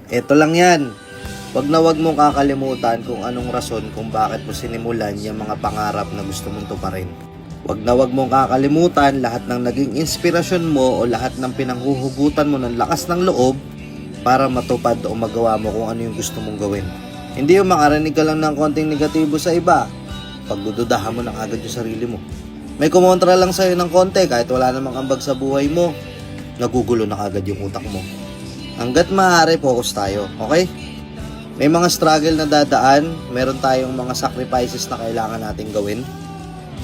Ito lang yan. Wag mong kakalimutan kung anong rason kung bakit mo sinimulan yung mga pangarap na gusto mong tuparin. Wag mong kakalimutan lahat ng naging inspirasyon mo o lahat ng pinanghuhugutan mo ng lakas ng loob para matupad o magawa mo kung ano yung gusto mong gawin. Hindi yung makarinig ka lang ng konting negatibo sa iba, pagdududahan mo na agad yung sarili mo. May kumontra lang sa'yo ng konti kahit wala namang ambag sa buhay mo, nagugulo na agad yung utak mo. Hanggat maaari, focus tayo, okay? May mga struggle na dadaan, meron tayong mga sacrifices na kailangan nating gawin.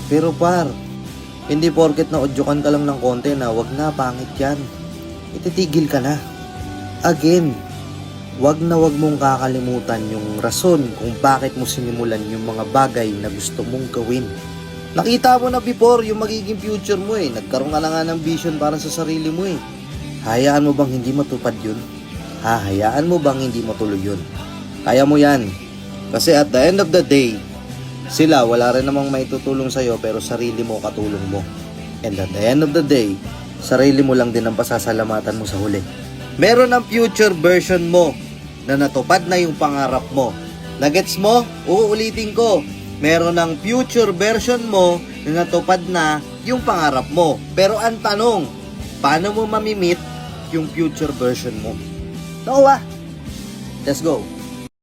Pero hindi porket na udyukan ka lang ng konti na wag na, pangit yan. Ititigil ka na. Again, wag mong kakalimutan yung rason kung bakit mo sinimulan yung mga bagay na gusto mong gawin. Nakita mo na before yung magiging future mo eh. Nagkaroon ka na nga ng vision para sa sarili mo eh. Hayaan mo bang hindi matupad yun? Hayaan mo bang hindi matuloy yun? Kaya mo yan. Kasi at the end of the day, sila wala rin namang maitutulong sa'yo pero sarili mo katulong mo. And at the end of the day, sarili mo lang din ang pasasalamatan mo sa huli. Meron ng future version mo na natupad na yung pangarap mo. Nagets mo? Uulitin ko. Meron ng future version mo na natupad na yung pangarap mo. Pero ang tanong, paano mo mamimit yung future version mo? Let's go.